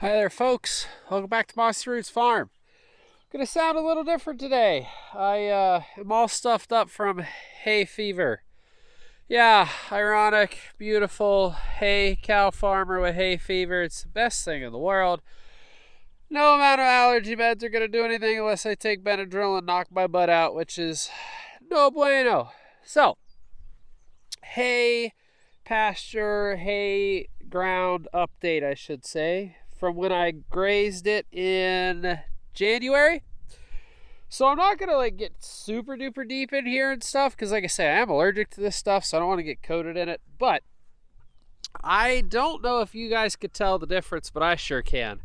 Hi there, folks. Welcome back to Mossy Roots Farm. Gonna sound a little different today. I am all stuffed up from hay fever. Yeah, ironic, beautiful hay cow farmer with hay fever. It's the best thing in the world. No amount of allergy meds are gonna do anything unless I take Benadryl and knock my butt out, which is no bueno. So, hay pasture, hay ground update, I should say, from when I grazed it in January. So I'm not gonna get super duper deep in here and stuff, because like I say, I am allergic to this stuff, so I don't want to get coated in it. But I don't know if you guys could tell the difference, but I sure can.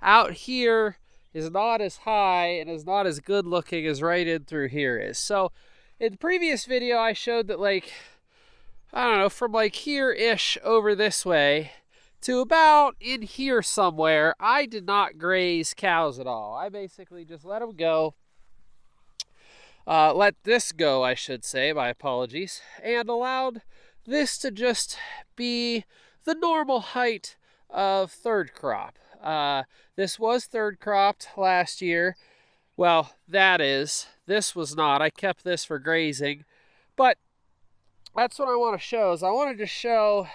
Out here is not as high and is not as good looking as right in through here is. So in the previous video I showed that I don't know, from here-ish over this way to about in here somewhere, I did not graze cows at all. I basically just let them go. Let this go, I should say, my apologies, and allowed this to just be the normal height of third crop. This was third cropped last year. Well, that is. This was not. I kept this for grazing. But that's what I want to show. Is I wanted to show,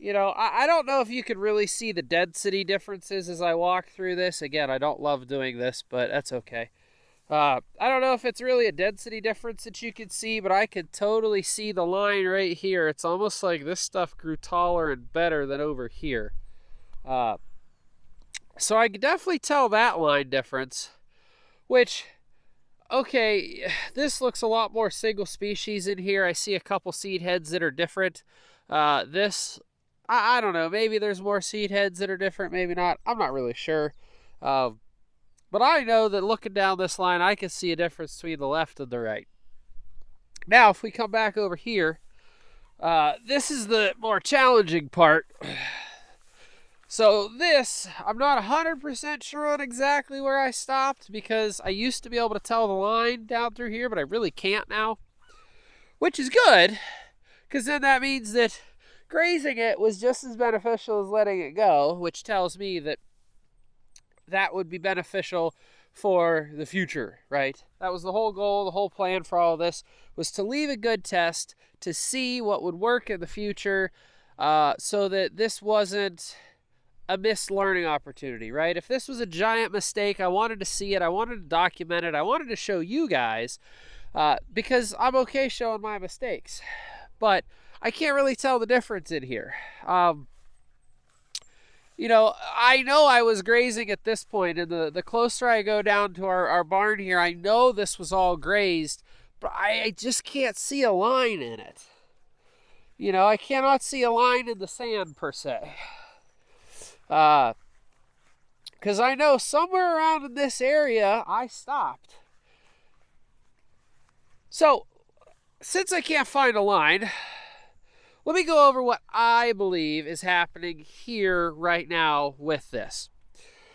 I don't know if you could really see the density differences as I walk through this. Again, I don't love doing this, but that's okay. I don't know if it's really a density difference that you could see, but I could totally see the line right here. It's almost like this stuff grew taller and better than over here. So I could definitely tell that line difference, which, okay, this looks a lot more single species in here. I see a couple seed heads that are different. This, I don't know, maybe there's more seed heads that are different, maybe not. I'm not really sure. But I know that looking down this line, I can see a difference between the left and the right. Now, if we come back over here, this is the more challenging part. So this, I'm not 100% sure on exactly where I stopped, because I used to be able to tell the line down through here, but I really can't now. Which is good, because then that means that grazing it was just as beneficial as letting it go, which tells me that that would be beneficial for the future, right? That was the whole goal, the whole plan for all of this, was to leave a good test, to see what would work in the future, so that this wasn't a missed learning opportunity, right? If this was a giant mistake, I wanted to see it, I wanted to document it, I wanted to show you guys, because I'm okay showing my mistakes, but I can't really tell the difference in here. I know I was grazing at this point, and the closer I go down to our barn here, I know this was all grazed, but I just can't see a line in it. I cannot see a line in the sand, per se. Because I know somewhere around in this area, I stopped. So, since I can't find a line, let me go over what I believe is happening here right now with this.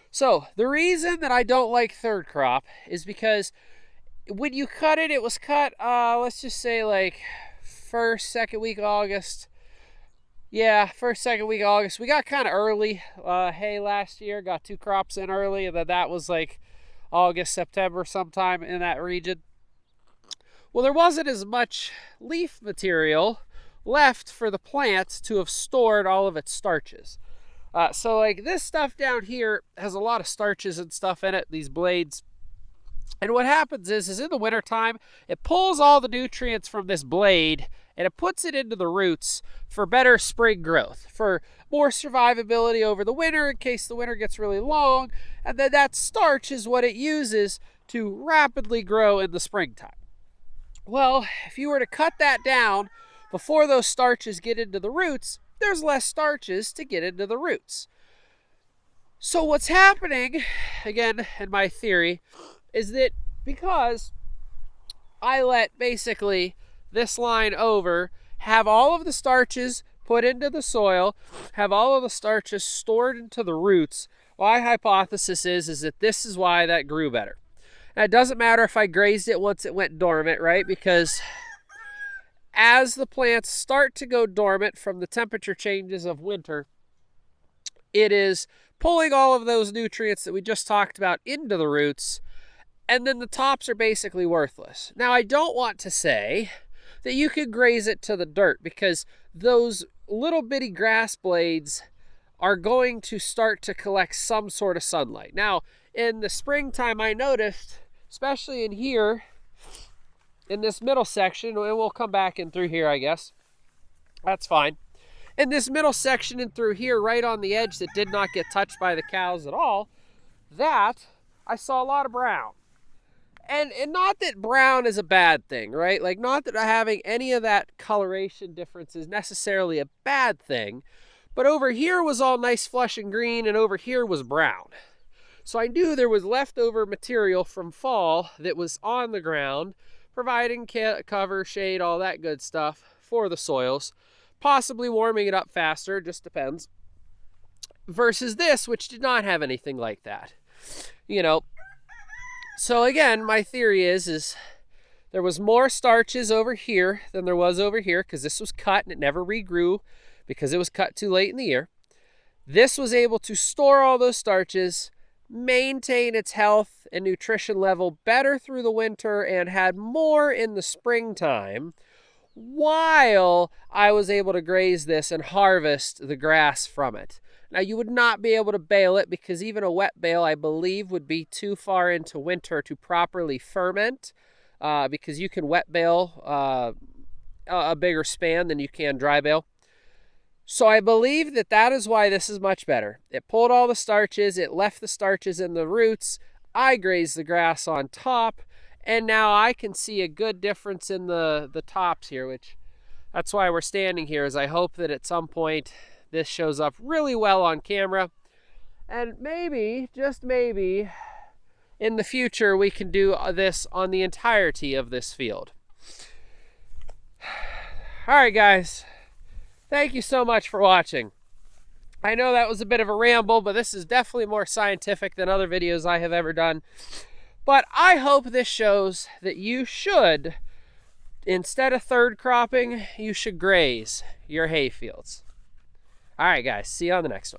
So, the reason that I don't like third crop is because when you cut it, it was cut, let's just say first, second week of August. Yeah, first, second week of August. We got kind of early hay last year. Got 2 crops in early, and then that was August, September sometime in that region. Well, there wasn't as much leaf material left for the plant to have stored all of its starches. So this stuff down here has a lot of starches and stuff in it, these blades. And what happens is in the wintertime, it pulls all the nutrients from this blade and it puts it into the roots for better spring growth, for more survivability over the winter in case the winter gets really long. And then that starch is what it uses to rapidly grow in the springtime. Well, if you were to cut that down before those starches get into the roots, there's less starches to get into the roots. So what's happening, again, in my theory, is that because I let basically this line over have all of the starches put into the soil, have all of the starches stored into the roots, my hypothesis is that this is why that grew better. Now, it doesn't matter if I grazed it once it went dormant, right? Because as the plants start to go dormant from the temperature changes of winter, it is pulling all of those nutrients that we just talked about into the roots, and then the tops are basically worthless. Now, I don't want to say that you could graze it to the dirt, because those little bitty grass blades are going to start to collect some sort of sunlight. Now, in the springtime, I noticed, especially in here, in this middle section, and we'll come back in through here, I guess. That's fine. In this middle section and through here, right on the edge that did not get touched by the cows at all, that I saw a lot of brown. And not that brown is a bad thing, right? Like, not that having any of that coloration difference is necessarily a bad thing, but over here was all nice flush and green, and over here was brown. So I knew there was leftover material from fall that was on the ground, providing cover, shade, all that good stuff for the soils, possibly warming it up faster, just depends, versus this, which did not have anything like that. You know, so again, my theory is there was more starches over here than there was over here, because this was cut and it never regrew because it was cut too late in the year. This was able to store all those starches, maintain its health and nutrition level better through the winter, and had more in the springtime, while I was able to graze this and harvest the grass from it. Now, you would not be able to bale it, because even a wet bale, I believe, would be too far into winter to properly ferment, because you can wet bale a bigger span than you can dry bale. So I believe that that is why this is much better. It pulled all the starches, it left the starches in the roots, I grazed the grass on top, and now I can see a good difference in the tops here, which that's why we're standing here, is I hope that at some point this shows up really well on camera. And maybe, just maybe, in the future we can do this on the entirety of this field. All right, guys. Thank you so much for watching. I know that was a bit of a ramble, but this is definitely more scientific than other videos I have ever done. But I hope this shows that you should, instead of third cropping, you should graze your hay fields. All right, guys, see you on the next one.